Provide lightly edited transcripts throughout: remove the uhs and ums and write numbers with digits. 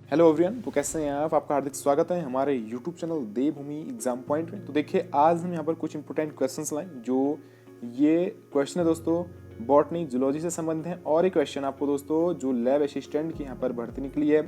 Hello everyone, तो कैसे हैं आप? आपका हार्दिक स्वागत है हमारे यूट्यूब चैनल देवभूमि एग्जाम पॉइंट में। तो देखिए, आज हम यहाँ पर कुछ इंपॉर्टेंट क्वेश्चंस लाए। जो ये क्वेश्चन है दोस्तों बॉटनी जूलॉजी से संबंधित है, और एक क्वेश्चन आपको दोस्तों जो लैब असिस्टेंट की यहाँ पर भर्ती निकली है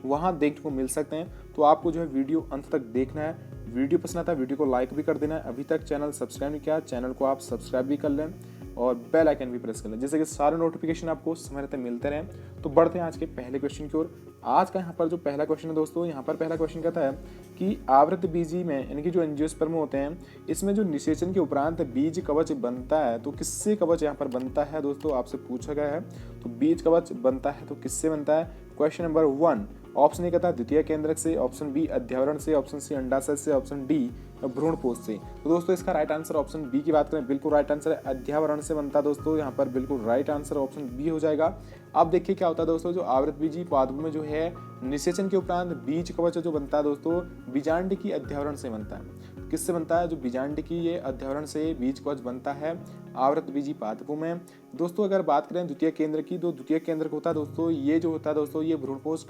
वहाँ देखने को मिल सकते हैं। तो आपको जो है वीडियो अंत तक देखना है। वीडियो पसंद आता है वीडियो को लाइक भी कर देना है। अभी तक चैनल सब्सक्राइब नहीं किया, चैनल को आप सब्सक्राइब भी कर लें और बेल आइकन भी प्रेस कर लें, जिससे कि सारे नोटिफिकेशन आपको समय रहते मिलते रहें। तो बढ़ते हैं आज के पहले क्वेश्चन की ओर। आज का यहाँ पर जो पहला क्वेश्चन है दोस्तों, यहाँ पर पहला क्वेश्चन कहता है कि आवृत बीजी में यानी कि जो एंजियोस्पर्म होते हैं, इसमें जो निषेचन के उपरांत बीज कवच बनता है तो किससे कवच यहाँ पर बनता है दोस्तों, आपसे पूछा गया है। तो बीज कवच बनता है तो किससे बनता है? क्वेश्चन नंबर 1 ऑप्शन ए कहता है द्वितीय केंद्रक से, ऑप्शन बी अध्यावरण से, ऑप्शन सी अंडाशय से, ऑप्शन डी भ्रूणपोष से। तो दोस्तों इसका राइट आंसर ऑप्शन बी की बात करें, बिल्कुल राइट आंसर है, अध्यावरण से बनता है दोस्तों। यहाँ पर बिल्कुल राइट आंसर ऑप्शन बी हो जाएगा। अब देखिए क्या होता है दोस्तों, जो आवृतबीजी पादपों में जो है निषेचन के उपरांत बीज कवच जो बनता है दोस्तों, बीजांड की अध्यावरण से बनता है। किससे बनता है? जो बीजांड की ये अध्यावरण से बीज कवच बनता है आवृतबीजी पादपों में। दोस्तों अगर बात करें द्वितीय केंद्र की, तो द्वितीय केंद्र होता है दोस्तों, ये जो होता है दोस्तों, ये भ्रूणपोष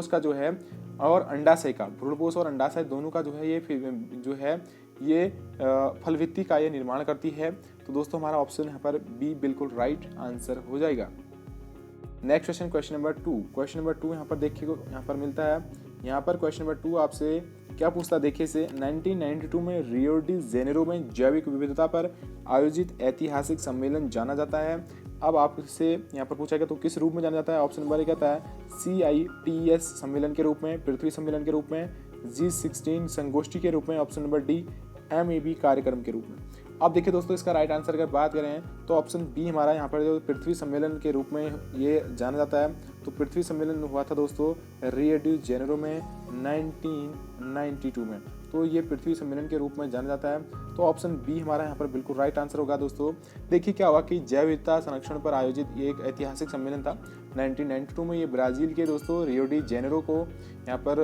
का जो है और अंडाशय का, भ्रूणपोष और अंडाशय दोनों का जो है ये फलभित्ति का ये निर्माण करती है। तो दोस्तों हमारा ऑप्शन यहाँ पर बी बिल्कुल राइट आंसर हो जाएगा। Next question, question number 2। Question number 2 यहाँ पर देखिए को यहाँ पर मिलता है। यहाँ पर क्वेश्चन नंबर 2 आपसे क्या पूछता है, देखिए से 1992 में रियो डी जेनेरो में जैविक विविधता पर आयोजित ऐतिहासिक सम्मेलन जाना जाता है। अब आपसे यहाँ पर पूछा गया तो किस रूप में जाना जाता है? ऑप्शन नंबर ए कहता है CITES सम्मेलन के रूप में, पृथ्वी सम्मेलन के रूप में, G16 संगोष्ठी के रूप में, ऑप्शन नंबर डी MAB कार्यक्रम के रूप में। अब देखिए दोस्तों इसका राइट आंसर अगर बात करें तो ऑप्शन बी हमारा यहाँ पर जो पृथ्वी सम्मेलन के रूप में ये जाना जाता है। तो पृथ्वी सम्मेलन हुआ था दोस्तों रियो डी जेनेरो में 1992 में। तो ये पृथ्वी सम्मेलन के रूप में जाना जाता है। तो ऑप्शन बी हमारा यहाँ पर बिल्कुल राइट आंसर होगा दोस्तों। देखिए क्या हुआ कि जैव विविधता संरक्षण पर आयोजित ये एक ऐतिहासिक सम्मेलन था 1992 में। ये ब्राजील के दोस्तों रियो डी जेनेरो को यहाँ पर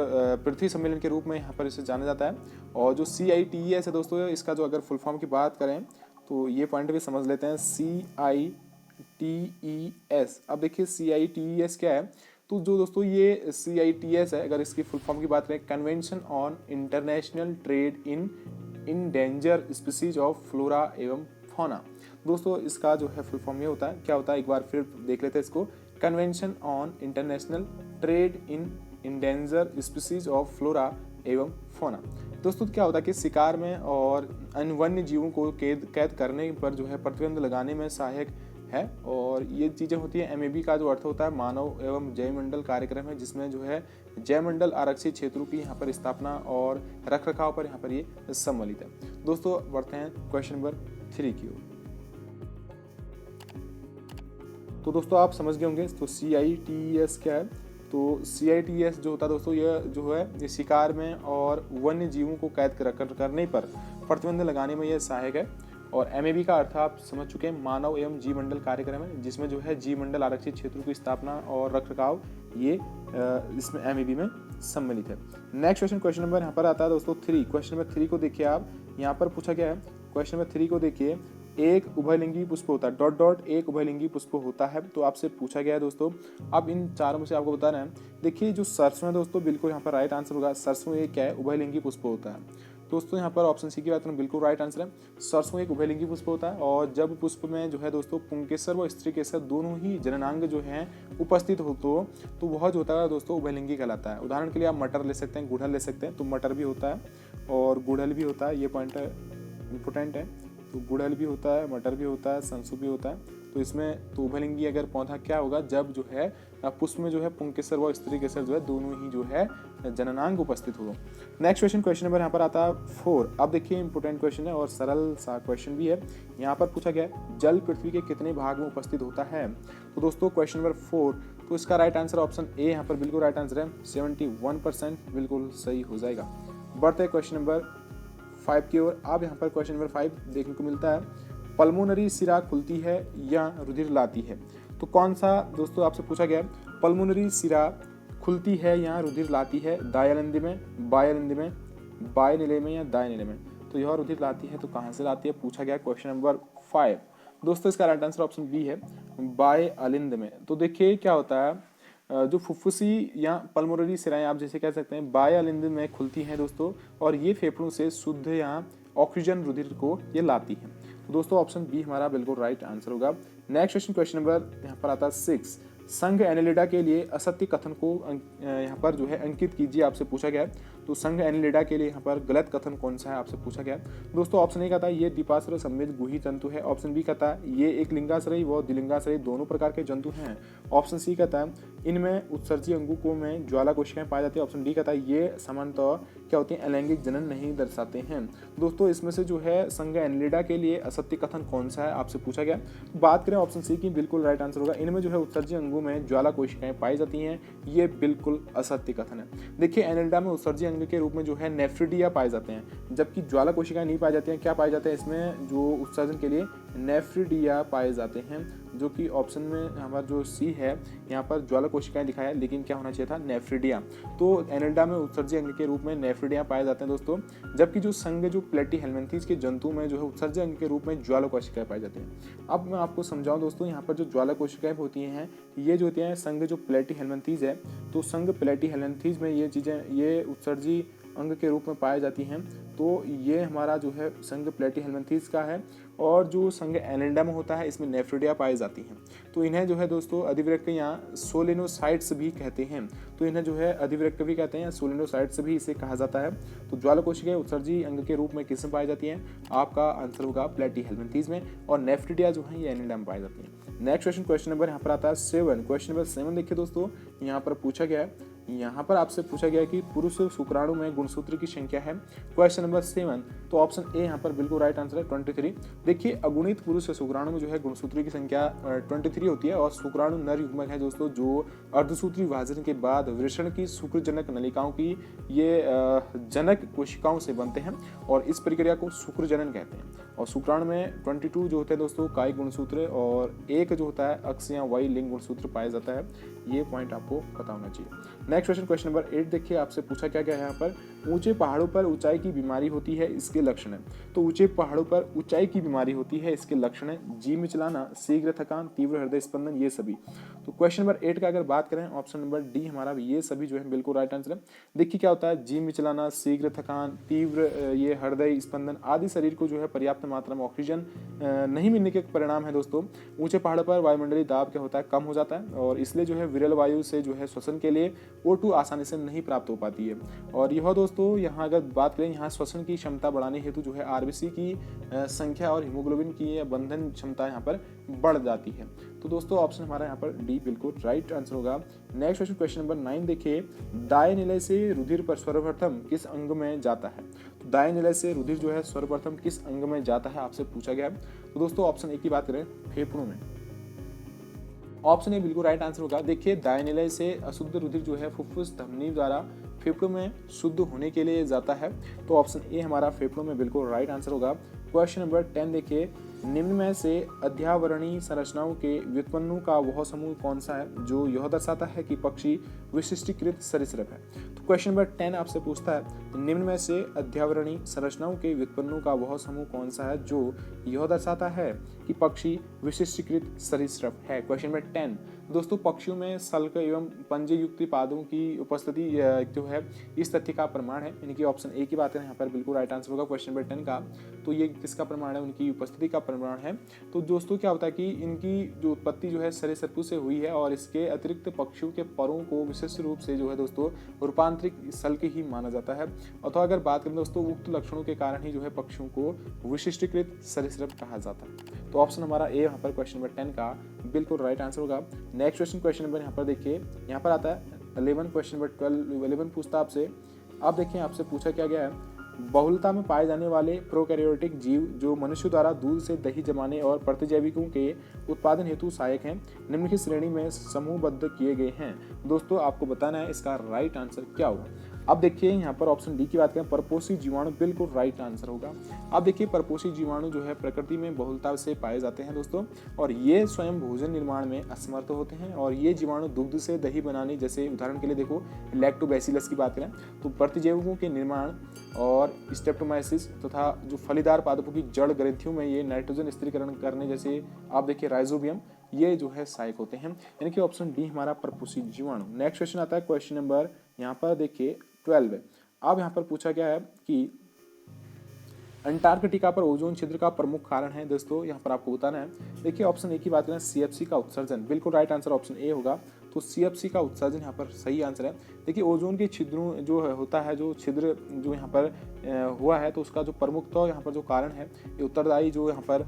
पृथ्वी सम्मेलन के रूप में यहाँ पर इसे जाना जाता है। और जो CITES है दोस्तों, इसका जो अगर फुल फॉर्म की बात करें तो ये पॉइंट भी समझ लेते हैं, CITES। अब देखिए CITES क्या है, तो जो दोस्तों ये CITES है, अगर इसकी फुल फॉर्म की बात करें, convention on international trade in endangered species of flora एवं फौना। दोस्तों इसका जो है फुल फॉर्म ये होता है, क्या होता है एक बार फिर देख लेते हैं इसको, convention on international trade in endangered species of flora एवं फौना। दोस्तों क्या होता है कि शिकार में और अन्य वन्य जीवों को कैद करने पर जो है प्रतिबंध लगाने में सहायक है। और ये चीज़ें होती है MAB का जो अर्थ होता है मानव एवं जैवमंडल कार्यक्रम है, जिसमें जो है जैवमंडल आरक्षित क्षेत्रों की यहाँ पर स्थापना और रख रखाव पर यहाँ पर ये सम्मिलित है। दोस्तों बढ़ते हैं क्वेश्चन नंबर 3 की ओर। तो दोस्तों आप समझ गए होंगे तो CITES क्या है। तो CITES जो होता है दोस्तों, ये जो है ये शिकार में और वन्य जीवों को कैद करने पर प्रतिबंध लगाने में ये सहायक है। और MAB का अर्थ आप समझ चुके हैं, मानव एवं जीव मंडल कार्यक्रम है, जिसमें जो है जीव मंडल आरक्षित क्षेत्रों की स्थापना और रखरखाव ये इसमें MAB में सम्मिलित है। नेक्स्ट क्वेश्चन, क्वेश्चन नंबर यहाँ पर आता है दोस्तों 3। क्वेश्चन नंबर 3 को देखिए आप, यहाँ पर पूछा गया है क्वेश्चन नंबर 3 को देखिए, एक उभयलिंगी पुष्प होता है डॉट डॉट एक उभयलिंगी पुष्प होता है। तो आपसे पूछा गया है दोस्तों, अब इन चारों में से आपको बताना है। देखिए जो सरसों है दोस्तों, बिल्कुल यहाँ पर राइट आंसर होगा। सरसों एक क्या है? उभयलिंगी पुष्प होता है दोस्तों। यहाँ पर ऑप्शन सी की बात करें, बिल्कुल राइट आंसर है, सरसों एक उभयलिंगी पुष्प होता है। और जब पुष्प में जो है दोस्तों पुंकेसर व स्त्री केसर दोनों ही जननांग जो हैं उपस्थित हो तो वह जो होता है दोस्तों उभयलिंगी कहलाता है। उदाहरण के लिए आप मटर ले सकते हैं, गुड़हल ले सकते हैं। तो मटर भी होता है और गुड़हल भी होता है, ये पॉइंट इंपॉर्टेंट है। तो गुड़हल भी होता है, मटर भी होता है, सरसों भी होता है। तो इसमें तो उभयलिंगी अगर पौधा क्या होगा, जब जो है पुष्प में जो है पुंकेसर व स्त्री केसर जो है दोनों ही जो है जननांग उपस्थित हो। नेक्स्ट क्वेश्चन, क्वेश्चन नंबर यहाँ पर आता है 4। अब देखिए इंपोर्टेंट क्वेश्चन है और सरल सा क्वेश्चन भी है। यहाँ पर पूछा गया है जल पृथ्वी के कितने भाग में उपस्थित होता है? तो दोस्तों क्वेश्चन नंबर 4, तो इसका राइट आंसर ऑप्शन ए यहाँ पर बिल्कुल राइट आंसर है, 71% बिल्कुल सही हो जाएगा। बढ़ते हैं क्वेश्चन नंबर 5 की ओर। अब यहाँ पर क्वेश्चन नंबर 5 देखने को मिलता है, पल्मोनरी सिरा खुलती है या रुधिर लाती है? तो कौन सा दोस्तों आपसे पूछा गया है, पल्मोनरी सिरा खुलती है या रुधिर लाती है? दायानंदी में, बायानंदी में, बायनिले में या दायनिले में? तो यह रुधिर लाती है तो कहाँ से लाती है पूछा गया क्वेश्चन नंबर 5। दोस्तों इसका राइट आंसर ऑप्शन बी है, बाय अलिंद में। तो देखिए क्या होता है, जो फुफ्फुसी या पल्मोनरी सिराएं आप जैसे कह सकते हैं बाह्यलिंद में खुलती हैं दोस्तों, और ये फेफड़ों से शुद्ध या ऑक्सीजन रुधिर को ये लाती हैं। तो दोस्तों ऑप्शन बी हमारा बिल्कुल राइट आंसर होगा। नेक्स्ट क्वेश्चन नंबर यहाँ पर आता है 6। संघ एनेलिडा के लिए असत्य कथन को यहाँ पर जो है अंकित कीजिए, आपसे पूछा गया है। तो संघ एनेलिडा के लिए यहाँ पर गलत कथन कौन सा है आपसे पूछा गया है। दोस्तों ऑप्शन ए कहता है ये द्विपार्श्व सममित गुही जंतु है। ऑप्शन बी कहता है ये एक लिंगाश्रयी व द्विलिंगाश्रयी दोनों प्रकार के जंतु हैं। ऑप्शन सी कहता है इनमें उत्सर्जी अंगों में ज्वाला कोशिकाएं पाई जाती है। ऑप्शन डी कहता है ये सामान्यतः क्या होती है अलैंगिक जनन नहीं दर्शाते हैं। दोस्तों इसमें से जो है संघ एनेलिडा के लिए असत्य कथन कौन सा है आपसे पूछा गया। बात करें ऑप्शन सी की, बिल्कुल राइट आंसर होगा इनमें जो है उत्सर्जी अंगों में ज्वाला कोशिकाएं पाई जाती हैं, ये बिल्कुल असत्य कथन है। देखिए एनेलिडा में उत्सर्जी अंग के रूप में जो है नेफ्रिडिया पाए जाते हैं, जबकि ज्वाला कोशिकाएं नहीं पाई जाती हैं। क्या पाए जाते हैं इसमें जो उत्सर्जन के लिए नेफ्रिडिया पाए जाते हैं, जो कि ऑप्शन में हमारा जो सी है यहाँ पर ज्वाला कोशिकाएं दिखाया है, लेकिन क्या होना चाहिए था नेफ्रिडिया। तो एनेलिडा में उत्सर्जी अंग के रूप में नेफ्रिडिया पाए जाते हैं दोस्तों, जबकि जो संघ जो प्लेटीहेल्मिन्थेस के जंतु में जो है उत्सर्जी अंग के रूप में ज्वाला कोशिकाएं पाई जाती हैं। अब मैं आपको समझाऊं दोस्तों, यहाँ पर जो ज्वाला कोशिकाएं होती हैं ये जो होती हैं संघ जो प्लेटीहेल्मिन्थेस है, तो संघ प्लेटीहेल्मिन्थेस में ये चीज़ें ये उत्सर्जी अंग के रूप में पाई जाती हैं। तो ये हमारा जो है संघ प्लेटीहेल्मिन्थेस का है, और जो संघ एनेलिडा में होता है इसमें नेफ्रिडिया पाई जाती हैं। तो इन्हें जो है दोस्तों अधिवृक्क या सोलेनोसाइट्स भी कहते हैं। तो इन्हें जो है अधिवृक्क भी कहते हैं, सोलेनोसाइट्स भी इसे कहा जाता है। तो ज्वाला कोशिकाएं उत्सर्जी अंग के रूप में किसमें पाई जाती हैं, आपका आंसर होगा प्लेटीहेल्मिन्थेस में, और नेफ्रिडिया जो है ये एनेलिडा में पाई जाती हैं। नेक्स्ट क्वेश्चन नंबर यहाँ पर आता है 7। क्वेश्चन नंबर 7 देखिए दोस्तों, यहाँ पर पूछा गया है, यहाँ पर आपसे पूछा गया कि पुरुष शुक्राणु में गुणसूत्र की संख्या है। क्वेश्चन नंबर 7, तो ऑप्शन ए यहाँ पर बिल्कुल राइट आंसर है 23। देखिए अगुणित पुरुष शुक्राणु में जो है गुणसूत्र की संख्या 23 होती है, और शुक्राणु नर युग्मक है दोस्तों, जो अर्धसूत्री विभाजन के बाद वृषण की शुक्रजनक नलिकाओं की ये जनक कोशिकाओं से बनते हैं, और इस प्रक्रिया को शुक्रजनन कहते हैं। और शुक्राणु में 22 जो होते हैं दोस्तों कायिक गुणसूत्र, और एक जो होता है अक्ष या वाई लिंग गुणसूत्र पाया जाता है। ये पॉइंट आपको पता होना चाहिए। नेक्स्ट क्वेश्चन नंबर 8 देखिए, आपसे पूछा क्या गया है यहाँ पर, ऊंचे पहाड़ों पर ऊंचाई की बीमारी होती है, इसके लक्षण है। तो ऊंचे पहाड़ों पर ऊंचाई की बीमारी होती है, इसके लक्षण है जी मिचलाना, शीघ्र थकान, तीव्र हृदय स्पंदन, ये सभी। तो क्वेश्चन नंबर 8 का अगर बात करें, ऑप्शन नंबर डी हमारा ये सभी जो है बिल्कुल राइट आंसर है। देखिए क्या होता है, जी मिचलाना, शीघ्र थकान, तीव्र ये हृदय स्पंदन आदि शरीर को जो है पर्याप्त मात्रा में ऑक्सीजन नहीं मिलने के परिणाम है दोस्तों। ऊंचे पहाड़ों पर वायुमंडलीय दाब क्या होता है, कम हो जाता है, और इसलिए जो है विरल वायु से जो है श्वसन के लिए O2 आसानी से नहीं प्राप्त हो पाती है। और यह दोस्तों यहाँ अगर बात करें, यहाँ श्वसन की क्षमता बढ़ाने हेतु जो है आरबीसी की संख्या और हीमोग्लोबिन की बंधन क्षमता यहाँ पर बढ़ जाती है। तो दोस्तों ऑप्शन हमारा यहाँ पर डी बिल्कुल राइट आंसर होगा। नेक्स्ट क्वेश्चन नंबर 9 देखिए, दाएं निलय से रुधिर पर सर्वप्रथम किस अंग में जाता है। तो दाएं निलय से रुधिर जो है सर्वप्रथम किस अंग में जाता है आपसे पूछा गया है। तो दोस्तों ऑप्शन ए की बात करें, फेफड़ों में। ऑप्शन ए बिल्कुल राइट आंसर होगा। देखिए दाएं निलय से अशुद्ध रुधिर जो है फुफ्फुस धमनी द्वारा फेफड़ों में शुद्ध होने के लिए जाता है। तो ऑप्शन ए हमारा फेफड़ों में बिल्कुल राइट आंसर होगा। क्वेश्चन नंबर 10 देखिए, निम्न में से अध्यावरणीय संरचनाओं के व्युत्पन्नों का वह समूह कौन सा है जो यह दर्शाता है कि पक्षी विशिष्टीकृत सरीसृप है। तो क्वेश्चन नंबर 10 आपसे पूछता है, निम्न में से अध्यावरणीय संरचनाओं के व्युत्पन्नों का वह समूह कौन सा है जो यह दर्शाता है कि पक्षी विशिष्टीकृत सरीसृप है। क्वेश्चन नंबर 10 दोस्तों, पक्षियों में सल्क एवं पंजे युक्त पादों की उपस्थिति जो है इस तथ्य का प्रमाण है। इनकी ऑप्शन ए की बात करें यहाँ पर बिल्कुल राइट आंसर होगा क्वेश्चन नंबर 10 का। तो ये किसका प्रमाण है, उनकी उपस्थिति का प्रमाण है। तो दोस्तों क्या होता है कि इनकी जो उत्पत्ति जो है सरीसृपों से हुई है, और इसके अतिरिक्त पक्षियों के परों को विशेष रूप से जो है दोस्तों रूपांतरिक सल्क ही माना जाता है। अथवा अगर बात करें दोस्तों, उक्त लक्षणों के कारण ही जो है पक्षियों को विशिष्टीकृत सरीसृप कहा जाता है। तो ऑप्शन हमारा ए यहाँ पर क्वेश्चन नंबर 10 का बिल्कुल राइट आंसर होगा। नेक्स्ट क्वेश्चन नंबर यहाँ पर देखिए, यहाँ पर आता है 11। क्वेश्चन नंबर 11 पूछता आपसे, आप देखिए आपसे पूछा क्या गया है, बहुलता में पाए जाने वाले प्रोकैरियोटिक जीव जो मनुष्य द्वारा दूध से दही जमाने और प्रतिजैविकों के उत्पादन हेतु सहायक हैं, निम्नलिखित श्रेणी में समूहबद्ध किए गए हैं। दोस्तों आपको बताना है इसका राइट आंसर क्या होगा। अब देखिए यहाँ पर ऑप्शन डी की बात करें, परपोषी जीवाणु बिल्कुल राइट आंसर होगा। अब देखिए परपोषी जीवाणु जो है प्रकृति में बहुलता से पाए जाते हैं दोस्तों, और ये स्वयं भोजन निर्माण में असमर्थ होते हैं, और ये जीवाणु दुग्ध से दही बनाने, जैसे उदाहरण के लिए देखो लैक्टोबैसिलस की बात करें तो प्रतिजैविकों के निर्माण और स्ट्रेप्टोमाइसिस तथा जो फलीदार पादपों की जड़ ग्रंथियों में ये नाइट्रोजन स्थिरीकरण करने, जैसे आप देखिए राइजोबियम, ये जो है सहायक होते हैं, यानी कि ऑप्शन डी हमारा परपोषी जीवाणु। नेक्स्ट क्वेश्चन आता है क्वेश्चन नंबर यहाँ पर देखिए 12। अब यहाँ पर पूछा गया है कि अंटार्कटिका पर ओजोन छिद्र का प्रमुख कारण है दोस्तों, यहाँ पर आपको बताना है। देखिए ऑप्शन ए की बात करें, सीएफसी का उत्सर्जन, बिल्कुल राइट आंसर ऑप्शन ए होगा। तो सीएफसी का उत्सर्जन यहाँ पर सही आंसर है। देखिए ओजोन के छिद्रों जो होता है, जो छिद्र जो यहाँ पर हुआ है, तो उसका जो प्रमुख तो यहाँ पर जो कारण है, ये उत्तरदायी जो यहाँ पर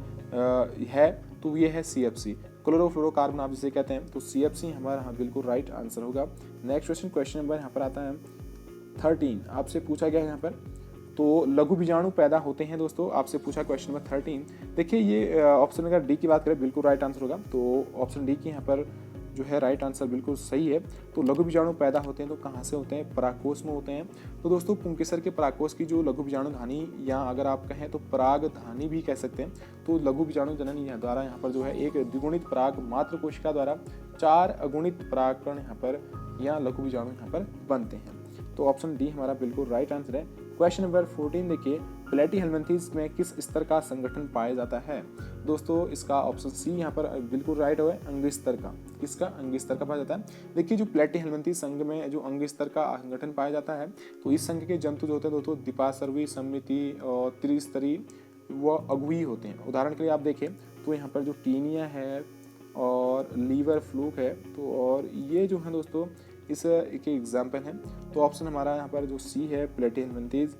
है, तो ये है सीएफसी, क्लोरोफ्लोरोकार्बन आप जिसे कहते हैं। तो सीएफसी हमारा यहाँ बिल्कुल राइट आंसर होगा। नेक्स्ट क्वेश्चन नंबर यहाँ पर आता है 13, आपसे पूछा गया है यहाँ पर, तो लघु बीजाणु पैदा होते हैं दोस्तों, आपसे पूछा क्वेश्चन नंबर 13। देखिए ये ऑप्शन अगर डी की बात करें बिल्कुल राइट आंसर होगा। तो ऑप्शन डी की यहाँ पर जो है राइट आंसर बिल्कुल सही है। तो लघु बीजाणु पैदा होते हैं तो कहाँ से होते हैं? परागकोश में होते हैं। तो दोस्तों पुंकेसर के परागकोश की जो लघु बीजाणु धानी, या अगर आप कहें तो पराग धानी भी कह सकते हैं, तो लघु बीजाणु जनन द्वारा यहाँ पर जो है एक द्विगुणित पराग मात्र कोशिका द्वारा 4 अगुणित परागकण यहाँ पर या लघु बीजाणु यहाँ पर बनते हैं। तो ऑप्शन डी हमारा बिल्कुल राइट आंसर है। क्वेश्चन नंबर 14 देखिए, प्लेटीहेल्मिन्थेस में किस स्तर का संगठन पाया जाता है? दोस्तों इसका ऑप्शन सी यहाँ पर बिल्कुल राइट है, अंग स्तर का। किसका? अंग स्तर का पाया जाता है। देखिए जो प्लेटीहेल्मिन्थेस संघ में जो अंग स्तर का संगठन पाया जाता है, तो इस संघ के जंतु जो होते हैं दोस्तों द्विपार्श्वी, सममिति और त्रिस्तरीय व अघुई होते हैं। उदाहरण के लिए आप देखें तो यहाँ पर जो टीनिया है और लीवर फ्लूक है, तो और ये जो है दोस्तों इस के एग्जाम्पल हैं। तो ऑप्शन हमारा यहाँ पर जो सी है, प्लेटीहेल्मिन्थेस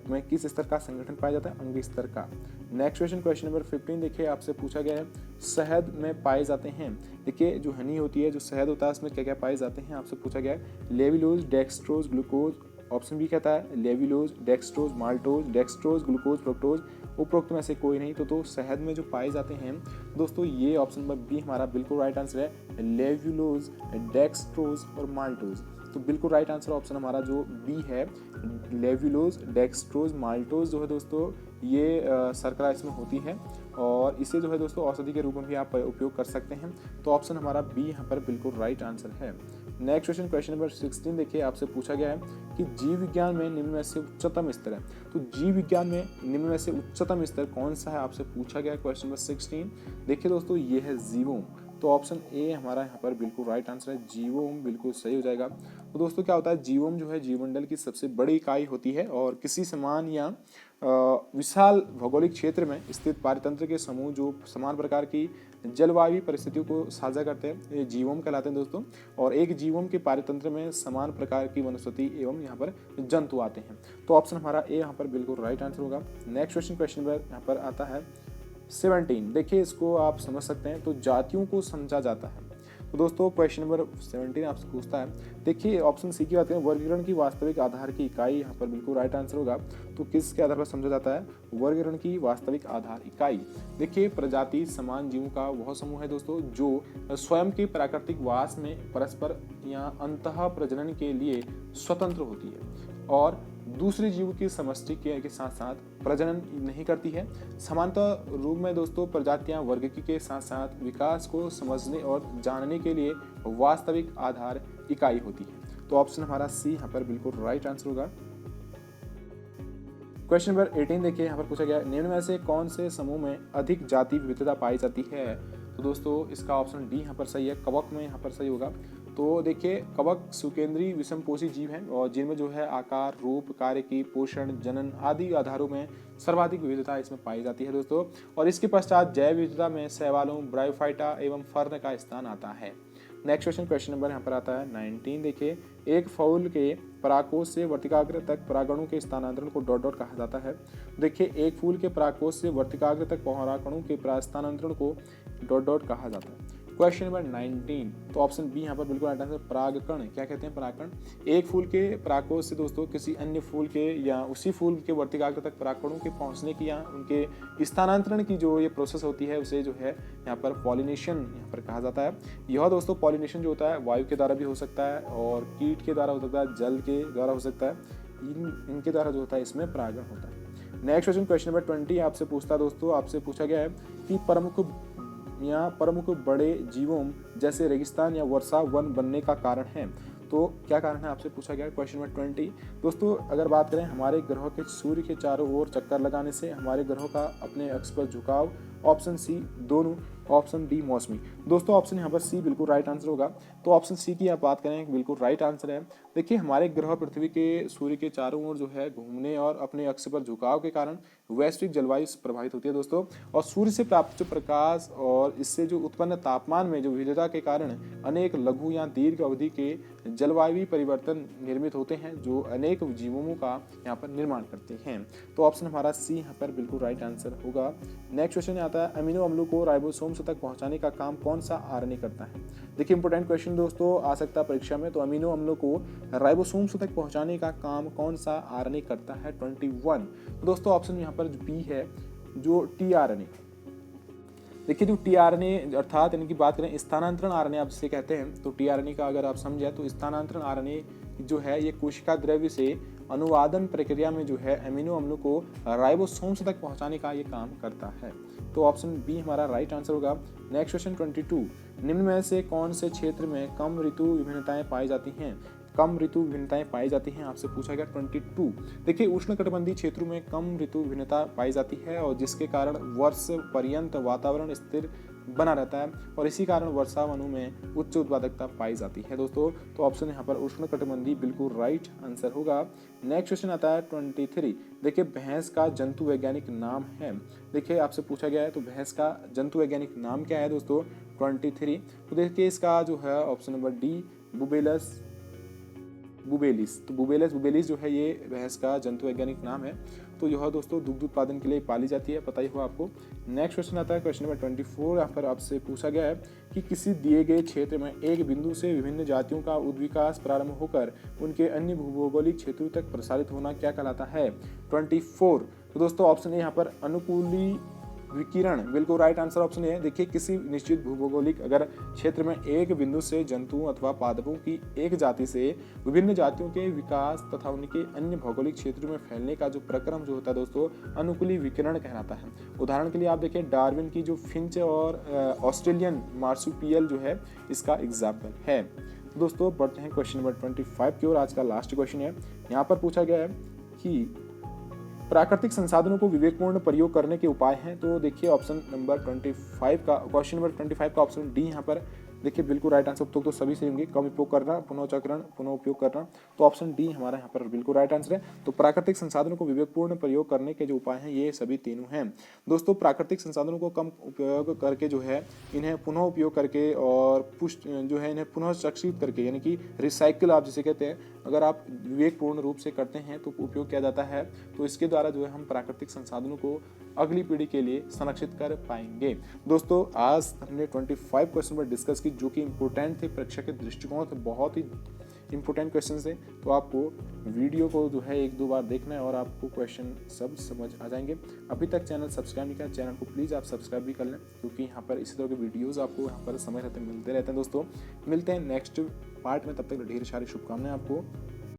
में किस स्तर का संगठन पाया जाता है? अंग स्तर का। नेक्स्ट क्वेश्चन नंबर 15 देखिए, आपसे पूछा गया है शहद में पाए जाते हैं। देखिए जो हनी होती है, जो शहद होता है, उसमें क्या क्या पाए जाते हैं आपसे पूछा गया है। Levulose, dextrose, glucose. Option B कहता है levulose, dextrose, maltose, dextrose, glucose, fructose. उपरोक्त में से कोई नहीं। तो शहद में जो पाए जाते हैं दोस्तों, ये ऑप्शन नंबर बी हमारा बिल्कुल राइट आंसर है, लेविलोज, डेक्सट्रोज और माल्टोज। तो बिल्कुल राइट आंसर ऑप्शन हमारा जो बी है, लेविलोज, डेक्सट्रोज, माल्टोज जो है दोस्तों, ये शर्करा इसमें होती है और इसे जो है दोस्तों औषधि के रूप में भी आप उपयोग कर सकते हैं। तो ऑप्शन हमारा बी यहाँ पर बिल्कुल राइट आंसर है। नेक्स्ट क्वेश्चन नंबर 16 देखिए, आपसे पूछा गया है कि जीव विज्ञान में निम्न में से उच्चतम स्तर है। तो जीव विज्ञान में निम्न में से उच्चतम स्तर कौन सा है आपसे पूछा गया है क्वेश्चन नंबर 16। देखिए दोस्तों ये है जीवोम। तो ऑप्शन ए हमारा यहाँ पर बिल्कुल राइट आंसर है, जीवोम बिल्कुल सही हो जाएगा। तो दोस्तों क्या होता है, जीवोम जो है जीवमंडल की सबसे बड़ी इकाई होती है और किसी समान या विशाल भौगोलिक क्षेत्र में स्थित पारितंत्र के समूह जो समान प्रकार की जलवायु परिस्थितियों को साझा करते हैं, ये जीवोम कहलाते हैं दोस्तों। और एक जीवोम के पारितंत्र में समान प्रकार की वनस्पति एवं यहाँ पर जंतु आते हैं। तो ऑप्शन हमारा ए यहाँ पर बिल्कुल राइट आंसर होगा। नेक्स्ट क्वेश्चन नंबर यहाँ पर आता है 17। देखिए इसको आप समझ सकते हैं, तो जातियों को समझा जाता है। तो दोस्तों क्वेश्चन नंबर 17 आपसे पूछता है, देखिए ऑप्शन सी की बात करें, वर्गीकरण की वास्तविक आधार की इकाई, यहाँ पर बिल्कुल राइट आंसर होगा। तो किसके आधार पर समझा जाता है? वर्गीकरण की वास्तविक आधार इकाई। देखिए प्रजाति समान जीवों का वह समूह है दोस्तों जो स्वयं के प्राकृतिक वास में परस्पर या अंतः प्रजनन के लिए स्वतंत्र होती है और दूसरे जीव की समष्टि के साथ साथ प्रजनन नहीं करती है। समांतर रूप में दोस्तों प्रजातियां वर्गीकरण के साथ साथ विकास को समझने और जानने के लिए वास्तविक आधार इकाई होती है। तो ऑप्शन हमारा सी यहाँ पर बिल्कुल राइट आंसर होगा। क्वेश्चन नंबर 18 देखिए, यहाँ पर पूछा गया निम्न में से कौन से समूह में अधिक जाति विविधता पाई जाती है? तो दोस्तों इसका ऑप्शन डी यहाँ पर सही है, कवक में यहाँ पर सही होगा। तो देखिए कवक सुकेंद्रीय विषमपोषी जीव हैं और जिनमें जो है आकार, रूप, कार्य की, पोषण, जनन आदि आधारों में सर्वाधिक विविधता इसमें पाई जाती है दोस्तों। और इसके पश्चात जैव विविधता में शैवालों, ब्रायोफाइटा एवं फर्न का स्थान आता है। नेक्स्ट क्वेश्चन नंबर यहाँ पर आता है 19। देखिए एक फूल के परागकोश से वर्तिकाग्र तक परागणों के स्थानांतरण को डॉट डॉट कहा जाता है। देखिए एक फूल के परागकोश से वर्तिकाग्र तक परागणों के स्थानांतरण को डॉट डॉट कहा जाता है। क्वेश्चन नंबर 19, तो ऑप्शन बी यहाँ पर बिल्कुल राइट आंसर, परागकण। क्या कहते हैं? परागकण। एक फूल के परागकोश से दोस्तों किसी अन्य फूल के या उसी फूल के वर्तिकाग्र तक परागकणों के पहुंचने की या उनके स्थानांतरण की जो ये प्रोसेस होती है उसे जो है यहाँ पर पॉलिनेशन यहाँ पर कहा जाता है। यह दोस्तों पॉलिनेशन जो होता है वायु के द्वारा भी हो सकता है और कीट के द्वारा हो सकता है, जल के द्वारा हो सकता है, इनके द्वारा जो होता है इसमें परागण होता है। नेक्स्ट क्वेश्चन नंबर 20 आपसे पूछता है दोस्तों, आपसे पूछा गया है कि प्रमुख बड़े जीवों जैसे रेगिस्तान या वर्षा वन बनने का कारण है। तो क्या कारण है आपसे पूछा गया है। क्वेश्चन नंबर 20 दोस्तों, अगर बात करें हमारे ग्रहों के सूर्य के चारों ओर चक्कर लगाने से हमारे ग्रहों का अपने अक्ष पर झुकाव, ऑप्शन सी दोनों, ऑप्शन डी मौसमी। दोस्तों ऑप्शन यहाँ पर सी बिल्कुल राइट आंसर होगा। तो ऑप्शन सी की आप बात करें बिल्कुल राइट आंसर है। देखिए हमारे ग्रह पृथ्वी के सूर्य के चारों ओर जो है घूमने और अपने अक्ष पर झुकाव के कारण वैश्विक जलवायु प्रभावित होती है दोस्तों। और सूर्य से प्राप्त जो प्रकाश और इससे जो उत्पन्न तापमान में जो विविधता के कारण अनेक लघु या दीर्घ अवधि के जलवायु परिवर्तन निर्मित होते हैं जो अनेक जीवों का यहाँ पर निर्माण करते हैं। तो ऑप्शन हमारा सी यहाँ पर बिल्कुल राइट आंसर होगा। नेक्स्ट क्वेश्चन आता है अमीनो अम्लों को राइबोसोम्स तक पहुंचाने का काम कौन सा आरएनए करता है। देखिए इंपोर्टेंट क्वेश्चन दोस्तों आ सकता है परीक्षा में। तो अमीनो अम्लों को राइबोसोम्स तक पहुंचाने का काम कौन सा आरएनए करता है 21। तो दोस्तों ऑप्शन यहाँ पर बी है जो टीआरएनए। देखिए जो टीआरएनए अर्थात इनकी बात करें स्थानांतरण आरएनए आप जिसे कहते हैं, तो टीआरएनए का अगर आप समझे तो स्थानांतरण आरएनए जो है ये कोशिका द्रव्य से अनुवादन प्रक्रिया में जो है अमीनो अम्लों को राइबोसोम्स तक पहुंचाने का ये काम करता है। तो ऑप्शन बी हमारा राइट आंसर होगा। नेक्स्ट क्वेश्चन 22, निम्न में से कौन से क्षेत्र में कम ऋतु विभिन्नताएं पाई जाती हैं। कम ऋतु विभिन्नताएं पाई जाती हैं आपसे पूछा गया 22। देखिए उष्णकटिबंधीय क्षेत्रों में कम ऋतु विभिन्नता पाई जाती है और जिसके कारण वर्ष पर्यंत वातावरण स्थिर बना रहता है और इसी कारण वर्षा वनों में उच्च उत्पादकता पाई जाती है दोस्तों। तो ऑप्शन यहाँ पर उष्णकटिबंधीय बिल्कुल राइट आंसर होगा। नेक्स्ट क्वेश्चन आता है 23। देखिए भैंस का जंतु वैज्ञानिक नाम है। देखिए आपसे पूछा गया है तो भैंस का जंतु वैज्ञानिक नाम क्या है दोस्तों 23। तो देखिए इसका जो है ऑप्शन नंबर डी बुबेलस बुबेलिस। तो बुबेलिस जो है ये भैंस का जंतु वैज्ञानिक नाम है। तो यह दोस्तों दुग्ध उत्पादन के लिए पाली जाती है, पता ही हो आपको। नेक्स्ट क्वेश्चन आता है क्वेश्चन नंबर 24। यहाँ पर आपसे पूछा गया है कि किसी दिए गए क्षेत्र में एक बिंदु से विभिन्न जातियों का उद्विकास प्रारंभ होकर उनके अन्य भूगोलिक क्षेत्रों तक प्रसारित होना क्या कहलाता है 24। तो दोस्तों ऑप्शन ए यहाँ पर अनुकूली विकिरण बिल्कुल राइट आंसर ऑप्शन है। देखिए किसी निश्चित भूगोलिक अगर क्षेत्र में एक बिंदु से जंतुओं अथवा पादपों की एक जाति से विभिन्न जातियों के विकास तथा उनके अन्य भौगोलिक क्षेत्रों में फैलने का जो प्रक्रम जो होता है दोस्तों अनुकूली विकिरण कहलाता है। उदाहरण के लिए आप देखें डार्विन की जो फिंच और ऑस्ट्रेलियन मार्सुपियल जो है इसका एग्जाम्पल है। दोस्तों बढ़ते हैं क्वेश्चन नंबर 25 की ओर। आज का लास्ट क्वेश्चन है। यहाँ पर पूछा गया है कि प्राकृतिक संसाधनों को विवेकपूर्ण प्रयोग करने के उपाय हैं। तो देखिए ऑप्शन नंबर 25 का क्वेश्चन नंबर 25 का ऑप्शन डी यहाँ पर देखिए बिल्कुल राइट आंसर। तो सभी से होंगे कम उपयोग करना, पुनःचक्रण, पुनः उपयोग करना। तो ऑप्शन डी हमारा यहाँ पर बिल्कुल राइट आंसर है। तो प्राकृतिक संसाधनों को विवेकपूर्ण प्रयोग करने के जो उपाय हैं ये सभी तीनों हैं दोस्तों। प्राकृतिक संसाधनों को कम उपयोग करके जो है इन्हें पुनः उपयोग करके और पुष्ट जो है इन्हें पुनः चक्रित करके यानी कि रिसाइकिल आप जिसे कहते हैं, अगर आप विवेकपूर्ण रूप से करते हैं तो उपयोग किया जाता है। तो इसके द्वारा जो है हम प्राकृतिक संसाधनों को अगली पीढ़ी के लिए संरक्षित कर पाएंगे। दोस्तों आज हमने 25 क्वेश्चन पर डिस्कस की जो कि इंपोर्टेंट थे, परीक्षा के दृष्टिकोण से बहुत ही इंपोर्टेंट क्वेश्चन थे। तो आपको वीडियो को जो है 1-2 बार देखना है और आपको क्वेश्चन सब समझ आ जाएंगे। अभी तक चैनल सब्सक्राइब नहीं किया, चैनल को प्लीज़ आप सब्सक्राइब भी कर लें क्योंकि यहाँ पर इसी तरह के वीडियोस आपको यहाँ पर समय रहते मिलते रहते हैं। दोस्तों मिलते हैं नेक्स्ट पार्ट में, तब तक ढेर सारी शुभकामनाएं आपको।